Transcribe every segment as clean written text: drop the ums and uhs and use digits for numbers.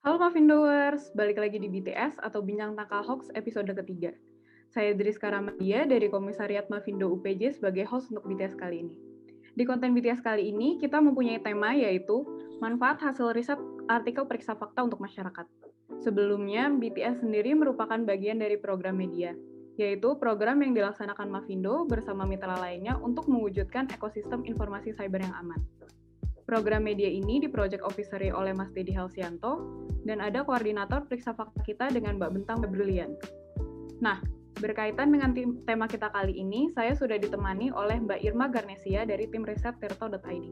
Halo Mavindowers, balik lagi di BTS atau Bincang Tangkal Hoax episode ketiga. Saya Driska Ramadia dari Komisariat Mavindo UPJ sebagai host untuk BTS kali ini. Di konten BTS kali ini, kita mempunyai tema yaitu manfaat hasil riset artikel periksa fakta untuk masyarakat. Sebelumnya, BTS sendiri merupakan bagian dari program media, yaitu program yang dilaksanakan Mavindo bersama mitra lainnya untuk mewujudkan ekosistem informasi cyber yang aman. Program media ini di Project Officer oleh Mas Dedi Helsianto, dan ada koordinator periksa fakta kita dengan Mbak Bentang Brilian. Nah, berkaitan dengan tema kita kali ini, saya sudah ditemani oleh Mbak Irma Garnesia dari tim riset tirto.id.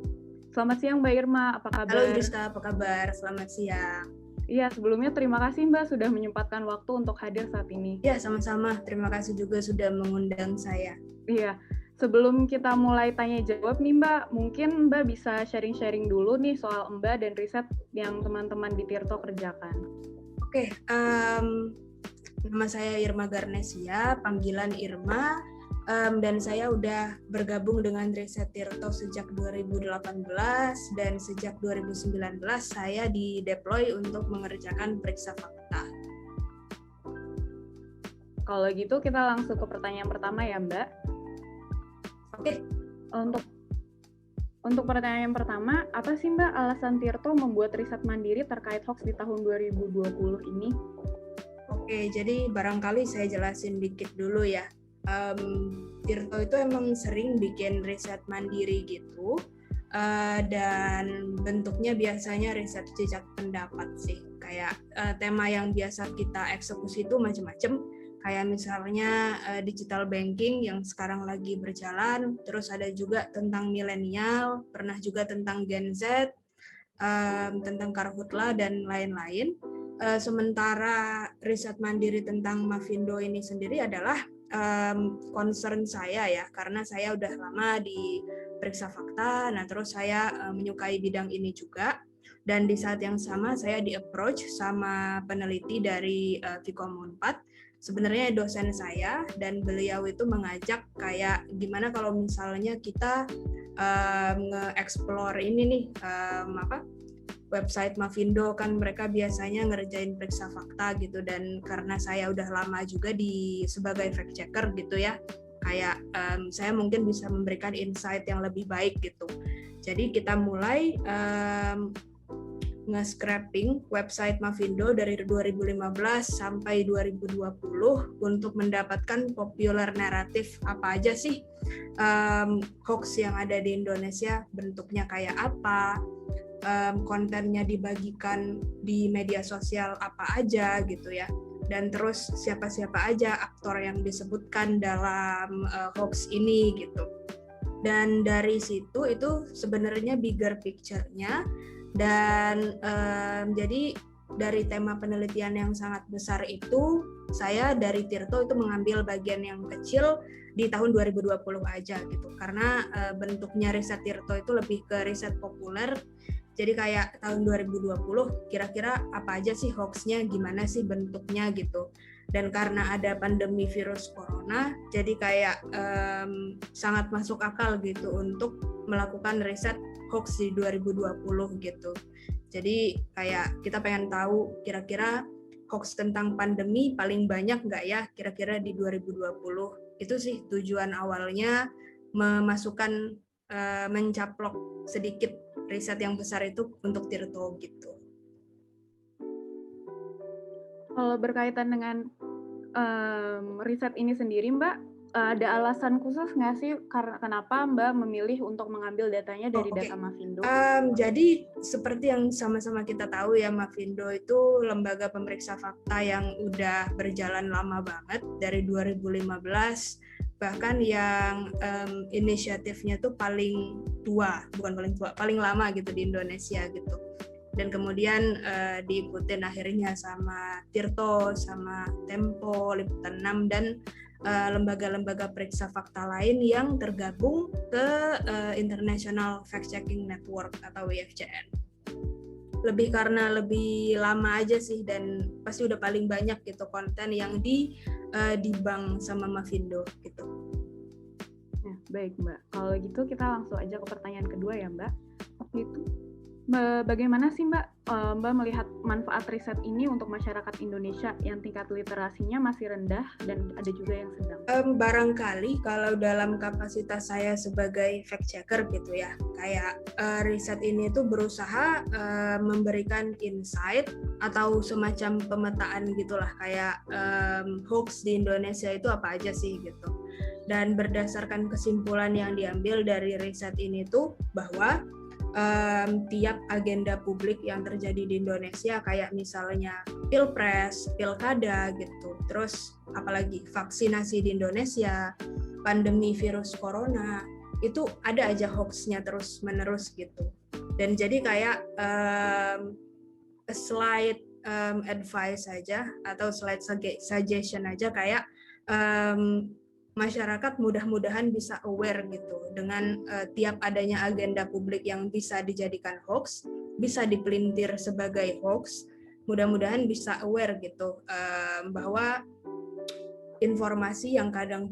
Selamat siang Mbak Irma, apa kabar? Halo Driska, apa kabar? Selamat siang. Iya, sebelumnya terima kasih Mbak sudah menyempatkan waktu untuk hadir saat ini. Ya, sama-sama. Terima kasih juga sudah mengundang saya. Iya, sebelum kita mulai tanya jawab nih Mbak, mungkin Mbak bisa sharing-sharing dulu nih soal Mbak dan riset yang teman-teman di Tirto kerjakan. Oke, nama saya Irma Garnesia, panggilan Irma, dan saya udah bergabung dengan riset Tirto sejak 2018 dan sejak 2019 saya dideploy untuk mengerjakan periksa fakta. Kalau gitu kita langsung ke pertanyaan pertama ya Mbak. Oke. Untuk pertanyaan yang pertama, apa sih Mbak alasan Tirto membuat riset mandiri terkait hoax di tahun 2020 ini? Oke, jadi barangkali saya jelasin dikit dulu ya. Tirto itu emang sering bikin riset mandiri gitu, dan bentuknya biasanya riset jejak pendapat sih. Kayak tema yang biasa kita eksekusi itu macam-macam. Kayak misalnya digital banking yang sekarang lagi berjalan, terus ada juga tentang milenial, pernah juga tentang Gen Z, tentang karhutla dan lain-lain. Sementara riset mandiri tentang Mavindo ini sendiri adalah concern saya ya, karena saya udah lama di periksa fakta, nah terus saya menyukai bidang ini juga. Dan di saat yang sama saya di-approach sama peneliti dari Vkom 4, sebenarnya dosen saya, dan beliau itu mengajak kayak gimana kalau misalnya kita nge-explore ini nih, website Mavindo kan mereka biasanya ngerjain periksa fakta gitu, dan karena saya udah lama juga sebagai fact checker gitu ya, kayak saya mungkin bisa memberikan insight yang lebih baik gitu. Jadi kita mulai nge-scraping website Mavindo dari 2015 sampai 2020 untuk mendapatkan popular naratif apa aja sih hoax yang ada di Indonesia, bentuknya kayak apa, kontennya dibagikan di media sosial apa aja gitu ya, dan terus siapa-siapa aja aktor yang disebutkan dalam hoax ini gitu. Dan dari situ itu sebenarnya bigger picture-nya, dan jadi dari tema penelitian yang sangat besar itu, saya dari Tirto itu mengambil bagian yang kecil di tahun 2020 aja gitu, karena bentuknya riset Tirto itu lebih ke riset populer. Jadi kayak tahun 2020 kira-kira apa aja sih hoaxnya, gimana sih bentuknya gitu. Dan karena ada pandemi virus corona, jadi kayak sangat masuk akal gitu untuk melakukan riset hoax di 2020 gitu. Jadi kayak kita pengen tahu kira-kira hoax tentang pandemi paling banyak nggak ya kira-kira di 2020. Itu sih tujuan awalnya, memasukkan mencaplok sedikit riset yang besar itu untuk Tirto gitu. Kalau berkaitan dengan riset ini sendiri Mbak, ada alasan khusus nggak sih kenapa Mbak memilih untuk mengambil datanya dari data Mavindo? Jadi seperti yang sama-sama kita tahu ya, Mavindo itu lembaga pemeriksa fakta yang udah berjalan lama banget dari 2015, bahkan yang inisiatifnya tuh paling lama gitu di Indonesia gitu. Dan kemudian diikutin akhirnya sama Tirto, sama Tempo, Liputan 6, dan lembaga-lembaga periksa fakta lain yang tergabung ke International Fact Checking Network atau IFCN. Lebih karena lebih lama aja sih, dan pasti udah paling banyak gitu konten yang di bank sama Mavindo gitu. Nah, baik Mbak. Kalau gitu kita langsung aja ke pertanyaan kedua ya Mbak. Gitu. Bagaimana sih Mbak melihat manfaat riset ini untuk masyarakat Indonesia yang tingkat literasinya masih rendah dan ada juga yang sedang? Barangkali kalau dalam kapasitas saya sebagai fact checker gitu ya, kayak riset ini tuh berusaha memberikan insight atau semacam pemetaan gitulah, kayak hoax di Indonesia itu apa aja sih gitu. Dan berdasarkan kesimpulan yang diambil dari riset ini tuh bahwa tiap agenda publik yang terjadi di Indonesia, kayak misalnya pilpres, pilkada gitu, terus apalagi vaksinasi di Indonesia, pandemi virus corona, itu ada aja hoax-nya terus menerus gitu. Dan jadi kayak slide advice aja atau slide suggestion aja, kayak masyarakat mudah-mudahan bisa aware gitu dengan tiap adanya agenda publik yang bisa dijadikan hoax, bisa dipelintir sebagai hoax, mudah-mudahan bisa aware gitu bahwa informasi yang kadang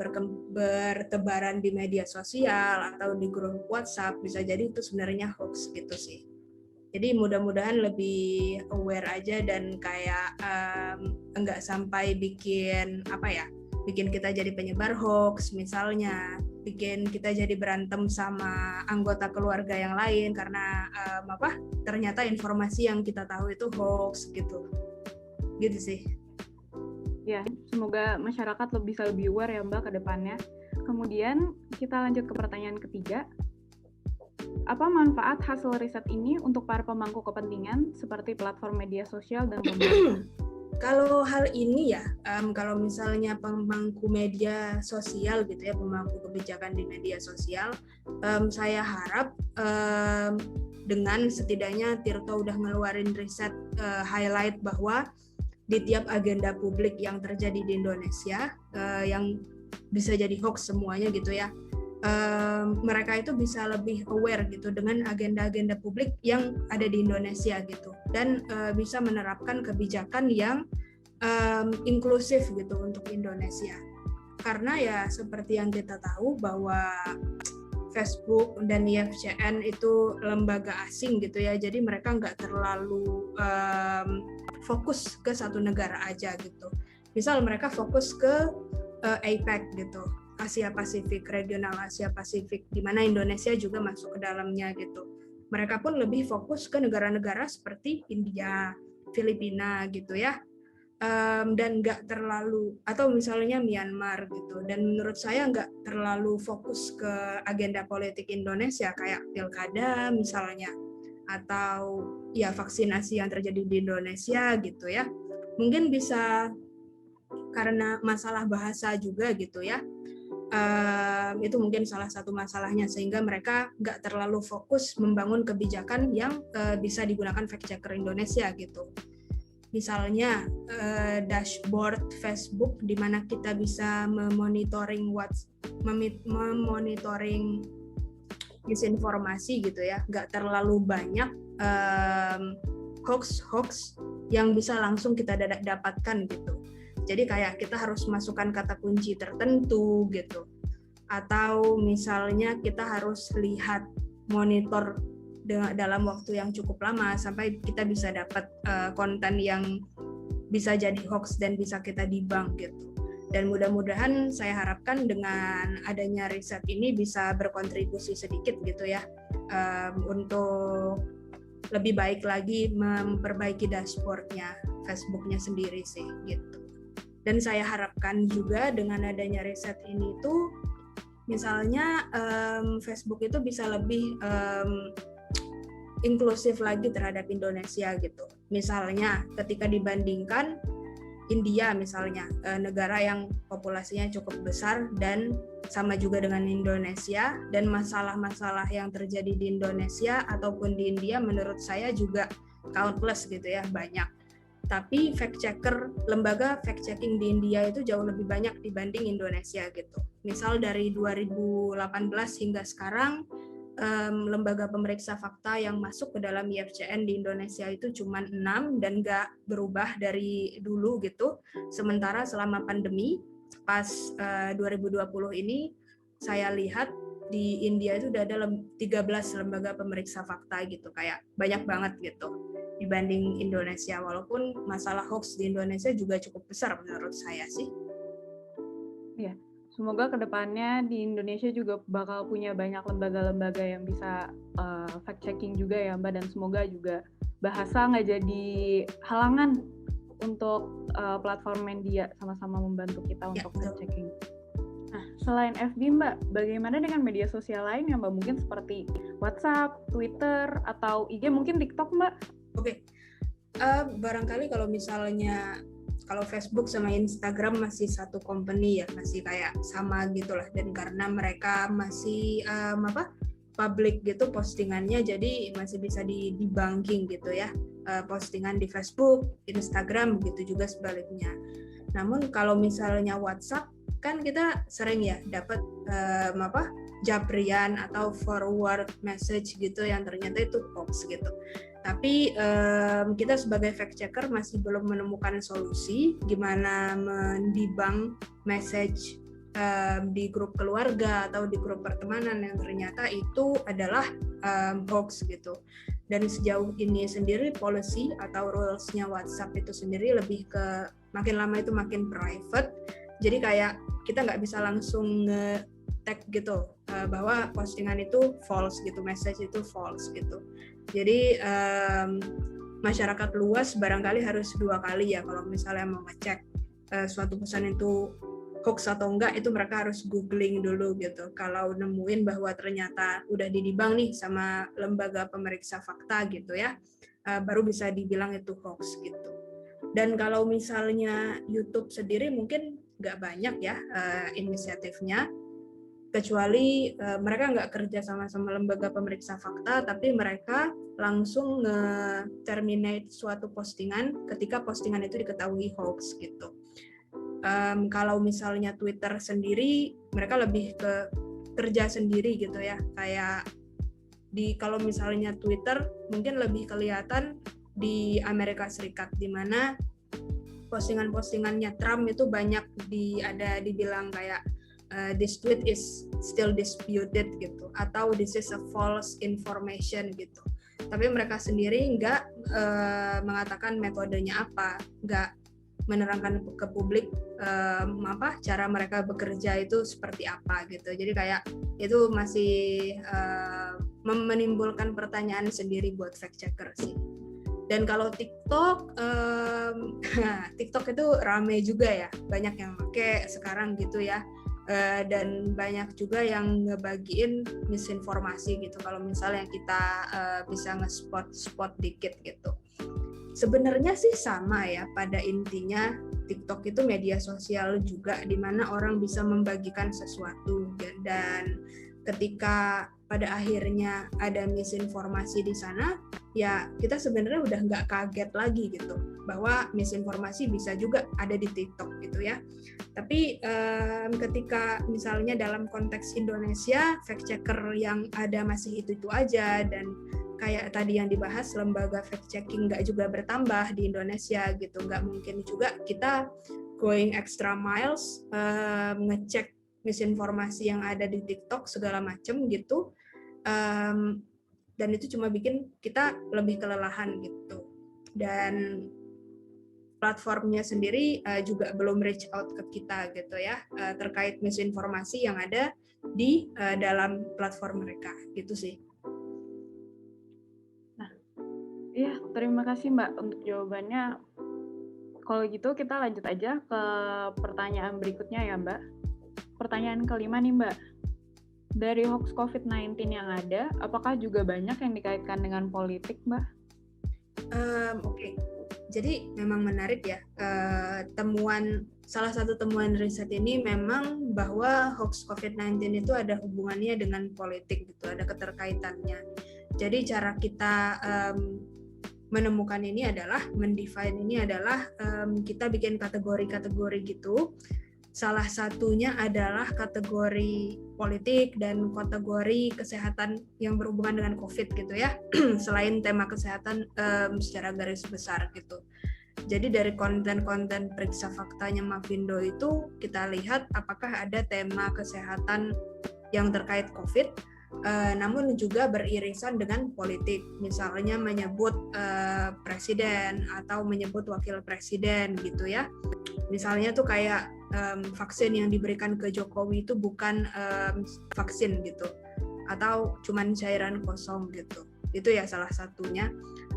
bertebaran di media sosial atau di grup WhatsApp bisa jadi itu sebenarnya hoax gitu sih. Jadi mudah-mudahan lebih aware aja dan kayak enggak sampai bikin bikin kita jadi penyebar hoax misalnya, bikin kita jadi berantem sama anggota keluarga yang lain karena ternyata informasi yang kita tahu itu hoax gitu sih. Ya, semoga masyarakat bisa lebih aware ya Mbak ke depannya. Kemudian kita lanjut ke pertanyaan ketiga. Apa manfaat hasil riset ini untuk para pemangku kepentingan seperti platform media sosial dan pemerintah? Kalau hal ini ya, kalau misalnya pemangku media sosial gitu ya, pemangku kebijakan di media sosial, saya harap dengan setidaknya Tirto udah ngeluarin riset highlight bahwa di tiap agenda publik yang terjadi di Indonesia, yang bisa jadi hoax semuanya gitu ya, mereka itu bisa lebih aware gitu dengan agenda-agenda publik yang ada di Indonesia gitu, dan bisa menerapkan kebijakan yang inklusif gitu untuk Indonesia. Karena ya seperti yang kita tahu bahwa Facebook dan IFCN itu lembaga asing gitu ya, jadi mereka nggak terlalu fokus ke satu negara aja gitu. Misal mereka fokus ke APEC gitu, Asia Pasifik, regional Asia Pasifik, di mana Indonesia juga masuk ke dalamnya gitu. Mereka pun lebih fokus ke negara-negara seperti India, Filipina gitu ya, dan nggak terlalu, atau misalnya Myanmar gitu. Dan menurut saya nggak terlalu fokus ke agenda politik Indonesia kayak pilkada misalnya, atau ya vaksinasi yang terjadi di Indonesia gitu ya. Mungkin bisa karena masalah bahasa juga gitu ya. Itu mungkin salah satu masalahnya, sehingga mereka nggak terlalu fokus membangun kebijakan yang bisa digunakan fact checker Indonesia gitu. Misalnya dashboard Facebook di mana kita bisa memonitoring misinformasi gitu ya, nggak terlalu banyak hoax yang bisa langsung kita dapatkan gitu. Jadi kayak kita harus masukkan kata kunci tertentu gitu. Atau misalnya kita harus lihat monitor dalam waktu yang cukup lama sampai kita bisa dapat konten yang bisa jadi hoax dan bisa kita debunk gitu. Dan mudah-mudahan saya harapkan dengan adanya riset ini bisa berkontribusi sedikit gitu ya, untuk lebih baik lagi memperbaiki dashboardnya Facebooknya sendiri sih gitu. Dan saya harapkan juga dengan adanya riset ini tuh misalnya Facebook itu bisa lebih inklusif lagi terhadap Indonesia gitu. Misalnya ketika dibandingkan India misalnya, negara yang populasinya cukup besar dan sama juga dengan Indonesia, dan masalah-masalah yang terjadi di Indonesia ataupun di India menurut saya juga countless gitu ya, banyak. Tapi lembaga fact checking di India itu jauh lebih banyak dibanding Indonesia gitu. Misal dari 2018 hingga sekarang, lembaga pemeriksa fakta yang masuk ke dalam IFCN di Indonesia itu cuma 6 dan nggak berubah dari dulu gitu. Sementara selama pandemi pas 2020 ini saya lihat di India itu udah ada 13 lembaga pemeriksa fakta gitu, kayak banyak banget gitu dibanding Indonesia, walaupun masalah hoax di Indonesia juga cukup besar menurut saya sih. Ya, semoga kedepannya di Indonesia juga bakal punya banyak lembaga-lembaga yang bisa fact-checking juga ya Mbak, dan semoga juga bahasa nggak jadi halangan untuk platform media sama-sama membantu kita untuk fact-checking. Nah, selain FB Mbak, bagaimana dengan media sosial lain yang Mbak, mungkin seperti WhatsApp, Twitter, atau IG, mungkin TikTok Mbak? Oke. Barangkali kalau misalnya Facebook sama Instagram masih satu company ya, masih kayak sama gitulah, dan karena mereka masih public gitu postingannya, jadi masih bisa debunking gitu ya, postingan di Facebook, Instagram, begitu juga sebaliknya. Namun kalau misalnya WhatsApp kan kita sering ya dapat jabrian atau forward message gitu yang ternyata itu hoax gitu. Tapi kita sebagai fact checker masih belum menemukan solusi gimana mendebunk message di grup keluarga atau di grup pertemanan yang ternyata itu adalah hoax gitu. Dan sejauh ini sendiri policy atau rules-nya WhatsApp itu sendiri lebih ke makin lama itu makin private. Jadi kayak kita nggak bisa langsung nge-tag gitu bahwa postingan itu false gitu, message itu false gitu. Jadi masyarakat luas barangkali harus 2 kali ya kalau misalnya mau ngecek suatu pesan itu hoax atau enggak, itu mereka harus googling dulu gitu. Kalau nemuin bahwa ternyata udah didibang nih sama lembaga pemeriksa fakta gitu ya, baru bisa dibilang itu hoax gitu. Dan kalau misalnya YouTube sendiri mungkin nggak banyak ya inisiatifnya, kecuali mereka nggak kerja sama lembaga pemeriksa fakta, tapi mereka langsung nge-terminate suatu postingan ketika postingan itu diketahui hoax gitu. Kalau misalnya Twitter sendiri, mereka lebih ke kerja sendiri gitu ya, kayak kalau misalnya Twitter mungkin lebih kelihatan di Amerika Serikat, di mana postingan-postingannya Trump itu banyak dibilang kayak this tweet is still disputed gitu, atau this is a false information gitu. Tapi mereka sendiri nggak mengatakan metodenya apa, nggak menerangkan ke publik cara mereka bekerja itu seperti apa gitu. Jadi kayak itu masih menimbulkan pertanyaan sendiri buat fact checker sih. Dan kalau TikTok, TikTok itu rame juga ya, banyak yang pakai sekarang gitu ya. Dan banyak juga yang ngebagiin misinformasi gitu. Kalau misalnya kita bisa nge-spot dikit gitu. Sebenarnya sih sama ya, pada intinya TikTok itu media sosial juga di mana orang bisa membagikan sesuatu, dan ketika pada akhirnya ada misinformasi di sana, ya kita sebenarnya udah nggak kaget lagi gitu bahwa misinformasi bisa juga ada di TikTok gitu ya. Tapi ketika misalnya dalam konteks Indonesia, fact checker yang ada masih itu aja, dan kayak tadi yang dibahas, lembaga fact checking nggak juga bertambah di Indonesia gitu, nggak mungkin juga kita going extra miles ngecek misinformasi yang ada di TikTok segala macam gitu, dan itu cuma bikin kita lebih kelelahan gitu. Dan platformnya sendiri juga belum reach out ke kita gitu ya, terkait misinformasi yang ada di dalam platform mereka gitu sih. Iya, terima kasih Mbak untuk jawabannya. Kalau gitu kita lanjut aja ke pertanyaan berikutnya ya Mbak. Pertanyaan kelima nih Mbak. Dari hoax COVID-19 yang ada, apakah juga banyak yang dikaitkan dengan politik Mbak? Oke. Jadi memang menarik ya, salah satu temuan riset ini memang bahwa hoax COVID-19 itu ada hubungannya dengan politik gitu, ada keterkaitannya. Jadi cara kita menemukan ini adalah, mendefine ini adalah kita bikin kategori-kategori gitu. Salah satunya adalah kategori politik dan kategori kesehatan yang berhubungan dengan COVID gitu ya, selain tema kesehatan secara garis besar gitu. Jadi dari konten-konten periksa faktanya Mavindo itu kita lihat apakah ada tema kesehatan yang terkait COVID, namun juga beririsan dengan politik, misalnya menyebut presiden atau menyebut wakil presiden gitu ya. Misalnya tuh kayak vaksin yang diberikan ke Jokowi itu bukan vaksin gitu, atau cuman cairan kosong gitu. Itu ya salah satunya.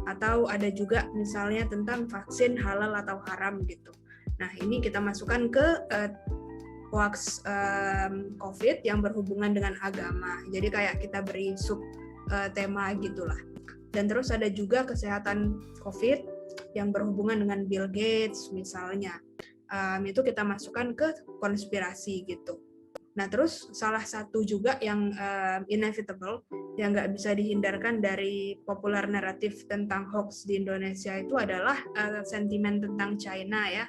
Atau ada juga misalnya tentang vaksin halal atau haram gitu. Nah, ini kita masukkan ke hoax COVID yang berhubungan dengan agama. Jadi kayak kita beri sub tema gitulah. Dan terus ada juga kesehatan COVID yang berhubungan dengan Bill Gates misalnya. Itu kita masukkan ke konspirasi gitu. Nah, terus salah satu juga yang inevitable, yang nggak bisa dihindarkan dari popular naratif tentang hoax di Indonesia itu adalah sentimen tentang China ya.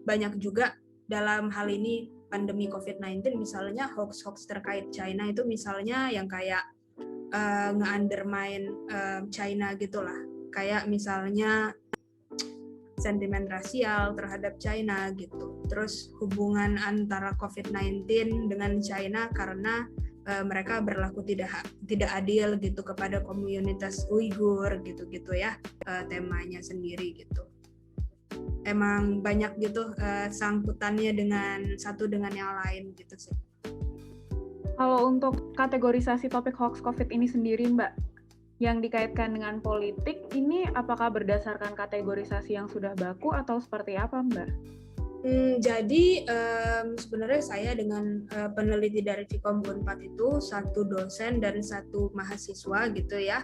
Banyak juga dalam hal ini pandemi COVID-19 misalnya hoax-hoax terkait China itu misalnya yang kayak nge-undermine China gitulah. Kayak misalnya sentimen rasial terhadap China gitu. Terus hubungan antara COVID-19 dengan China karena mereka berlaku tidak adil gitu kepada komunitas Uighur gitu-gitu ya, temanya sendiri gitu. Emang banyak gitu sangkutannya dengan satu dengan yang lain gitu sih. Kalau untuk kategorisasi topik hoax COVID ini sendiri, Mbak, yang dikaitkan dengan politik, ini apakah berdasarkan kategorisasi yang sudah baku atau seperti apa, Mbak? Jadi sebenarnya saya dengan peneliti dari Vkom Unpad itu satu dosen dan satu mahasiswa gitu ya.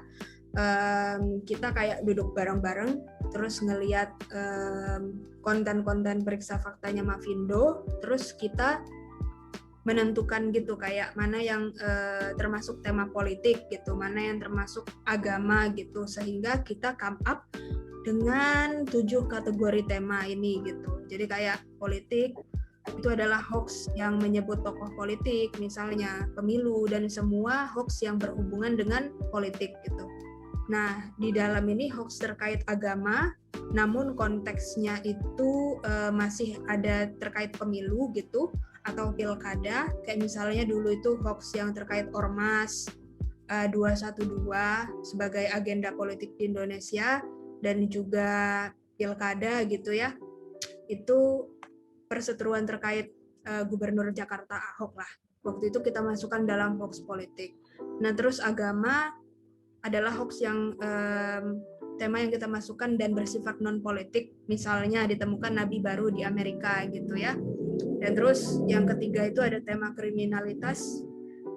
Kita kayak duduk bareng-bareng terus ngelihat konten-konten periksa faktanya Mavindo, terus kita menentukan gitu kayak mana yang termasuk tema politik gitu, mana yang termasuk agama gitu, sehingga kita come up dengan 7 kategori tema ini gitu. Jadi kayak politik itu adalah hoax yang menyebut tokoh politik, misalnya pemilu dan semua hoax yang berhubungan dengan politik gitu. Nah, di dalam ini hoax terkait agama, namun konteksnya itu masih ada terkait pemilu gitu, atau pilkada, kayak misalnya dulu itu hoax yang terkait Ormas 212 sebagai agenda politik di Indonesia, dan juga pilkada gitu ya, itu perseteruan terkait Gubernur Jakarta Ahok lah. Waktu itu kita masukkan dalam hoax politik. Nah, terus agama adalah hoax yang tema yang kita masukkan dan bersifat non politik, misalnya ditemukan nabi baru di Amerika gitu ya. Dan terus yang ketiga itu ada tema kriminalitas,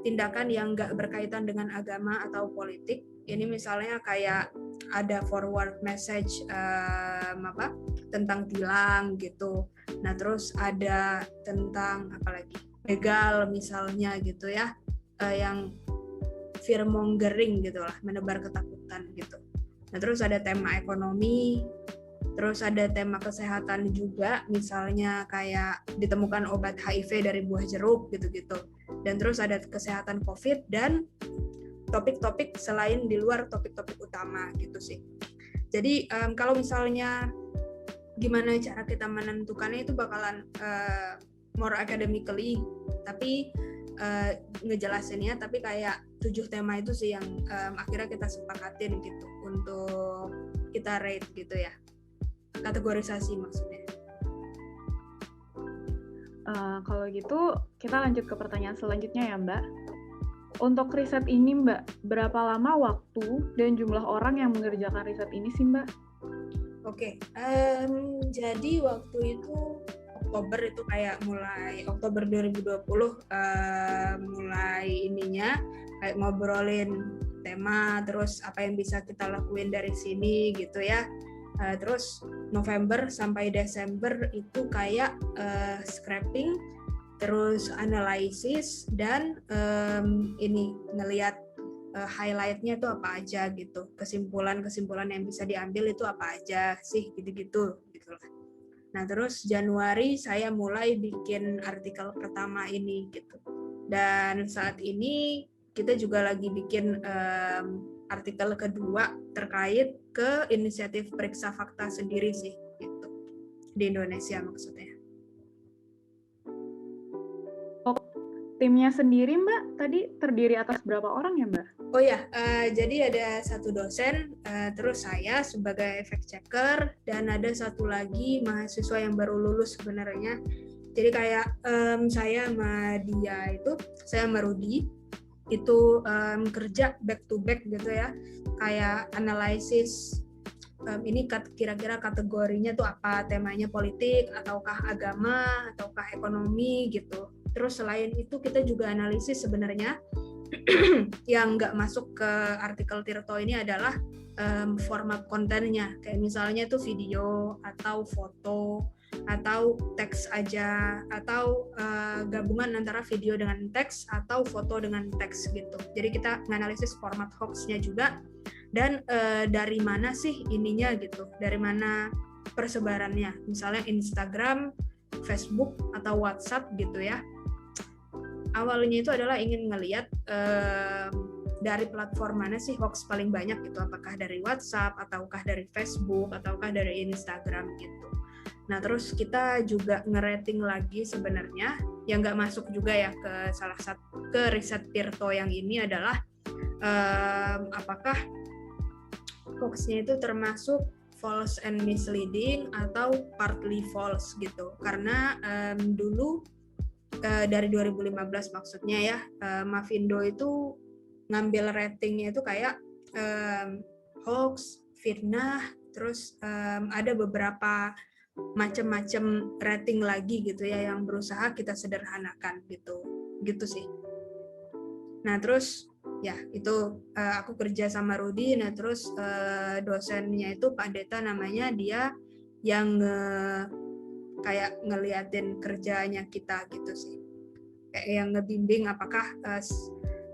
tindakan yang nggak berkaitan dengan agama atau politik. Ini misalnya kayak ada forward message tentang tilang gitu. Nah, terus ada tentang apa lagi? Begal misalnya gitu ya, yang fear mongering gitu lah, menebar ketakutan gitu. Nah, terus ada tema ekonomi, terus ada tema kesehatan juga, misalnya kayak ditemukan obat HIV dari buah jeruk gitu-gitu. Dan terus ada kesehatan COVID dan topik-topik selain di luar topik-topik utama gitu sih. Jadi kalau misalnya gimana cara kita menentukannya itu bakalan more academically, tapi ngejelasinnya, tapi kayak 7 tema itu sih yang akhirnya kita sepakatin gitu untuk kita rate gitu ya, kategorisasi maksudnya. Kalau gitu kita lanjut ke pertanyaan selanjutnya ya, Mbak. Untuk riset ini, Mbak, berapa lama waktu dan jumlah orang yang mengerjakan riset ini sih, Mbak? Oke, jadi waktu itu Oktober itu kayak mulai Oktober 2020 mulai ininya kayak ngobrolin tema, terus apa yang bisa kita lakuin dari sini gitu ya. Terus November sampai Desember itu kayak scraping, terus analisis, dan ini ngelihat highlight-nya itu apa aja gitu, kesimpulan yang bisa diambil itu apa aja sih gitu-gitu lah. Nah, terus Januari saya mulai bikin artikel pertama ini gitu, dan saat ini kita juga lagi bikin artikel kedua terkait ke inisiatif periksa fakta sendiri sih gitu, di Indonesia maksudnya. Timnya sendiri Mbak, tadi terdiri atas berapa orang ya Mbak? Oh ya, jadi ada satu dosen, terus saya sebagai fact checker, dan ada satu lagi mahasiswa yang baru lulus sebenarnya. Jadi kayak saya sama dia itu, saya sama Rudy, itu kerja back to back gitu ya, kayak analisis ini kira-kira kategorinya tuh apa, temanya politik, ataukah agama, ataukah ekonomi gitu. Terus selain itu kita juga analisis sebenarnya yang nggak masuk ke artikel Tirto ini adalah format kontennya, kayak misalnya itu video atau foto atau teks aja, atau gabungan antara video dengan teks atau foto dengan teks gitu. Jadi kita menganalisis format hoax-nya juga, dan dari mana sih ininya gitu, dari mana persebarannya, misalnya Instagram, Facebook, atau WhatsApp gitu ya. Awalnya itu adalah ingin ngelihat dari platform mana sih hoax paling banyak gitu, apakah dari WhatsApp, ataukah dari Facebook, ataukah dari Instagram gitu. Nah terus kita juga ngerating lagi sebenarnya, yang nggak masuk juga ya ke salah satu ke riset Tirto yang ini adalah apakah hoax-nya itu termasuk false and misleading atau partly false gitu. Karena dulu dari 2015 maksudnya ya, Mavindo itu ngambil ratingnya itu kayak hoax, fitnah, terus ada beberapa macam-macam rating lagi gitu ya yang berusaha kita sederhanakan gitu sih. Nah terus ya itu aku kerja sama Rudy. Nah terus dosennya itu Pak Deta namanya, dia yang kayak ngeliatin kerjanya kita gitu sih, kayak yang ngebimbing apakah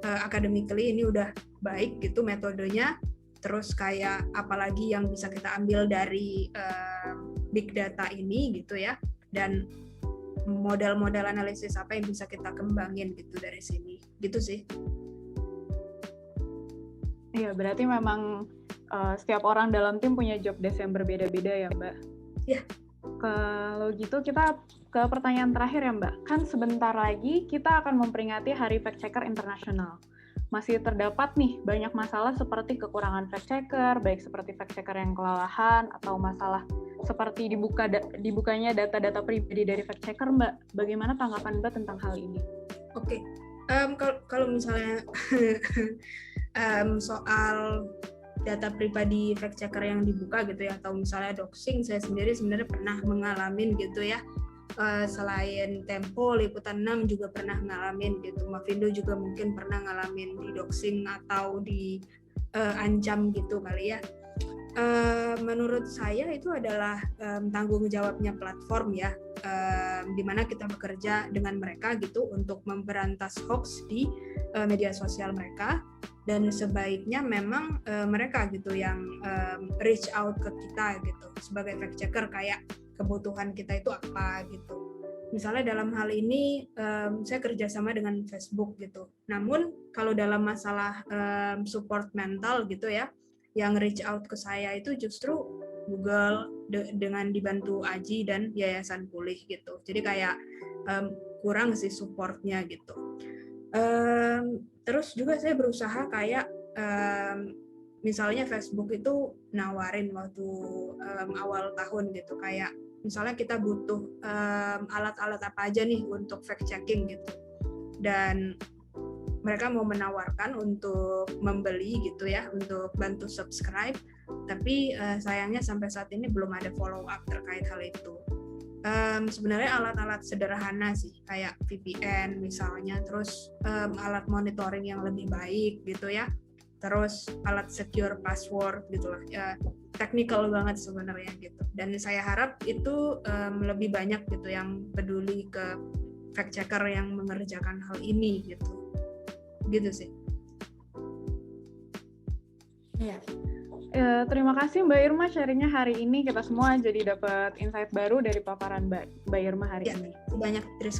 academically ini udah baik gitu metodenya, terus kayak apalagi yang bisa kita ambil dari big data ini gitu ya, dan model-model analisis apa yang bisa kita kembangin gitu dari sini gitu sih. Iya, berarti memang setiap orang dalam tim punya job desk yang berbeda-beda ya Mbak? Iya. Kalau gitu kita ke pertanyaan terakhir ya Mbak. Kan sebentar lagi kita akan memperingati Hari Fact Checker Internasional. Masih terdapat nih banyak masalah seperti kekurangan fact checker, baik seperti fact checker yang kelelahan atau masalah seperti dibukanya data-data pribadi dari fact checker Mbak. Bagaimana tanggapan Mbak tentang hal ini? Oke. Kalau misalnya soal data pribadi fact checker yang dibuka gitu ya, atau misalnya doxing, saya sendiri sebenarnya pernah mengalami gitu ya. Selain Tempo, Liputan 6 juga pernah ngalamin gitu. Mavindo juga mungkin pernah ngalamin di doxing atau di ancam gitu kali ya. Menurut saya itu adalah tanggung jawabnya platform ya, di mana kita bekerja dengan mereka gitu untuk memberantas hoax di media sosial mereka, dan sebaiknya memang mereka gitu yang reach out ke kita gitu sebagai fact checker, kayak kebutuhan kita itu apa gitu. Misalnya dalam hal ini saya kerjasama dengan Facebook gitu. Namun kalau dalam masalah support mental gitu ya, yang reach out ke saya itu justru Google dengan dibantu Aji dan Yayasan Pulih gitu. Jadi kayak kurang sih supportnya gitu. Terus juga saya berusaha kayak misalnya Facebook itu nawarin waktu awal tahun gitu, kayak misalnya kita butuh alat-alat apa aja nih untuk fact checking gitu, dan mereka mau menawarkan untuk membeli gitu ya, untuk bantu subscribe, tapi sayangnya sampai saat ini belum ada follow up terkait hal itu. Sebenarnya alat-alat sederhana sih, kayak VPN misalnya, terus alat monitoring yang lebih baik gitu ya, terus alat secure password gitulah ya, technical banget sebenarnya gitu. Dan saya harap itu lebih banyak gitu yang peduli ke fact checker yang mengerjakan hal ini gitu sih. Iya. Terima kasih Mbak Irma sharingnya hari ini. Kita semua jadi dapat insight baru dari paparan Mbak Irma hari ini. Banyak terus.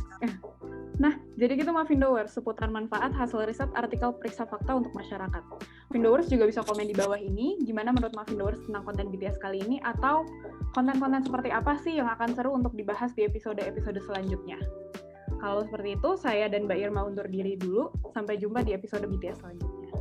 Nah, jadi gitu Mavindowers, seputar manfaat hasil riset artikel periksa fakta untuk masyarakat. Mavindowers juga bisa komen di bawah ini, gimana menurut Mavindowers tentang konten BTS kali ini, atau konten-konten seperti apa sih yang akan seru untuk dibahas di episode-episode selanjutnya. Kalau seperti itu, saya dan Mbak Irma undur diri dulu. Sampai jumpa di episode BTS selanjutnya.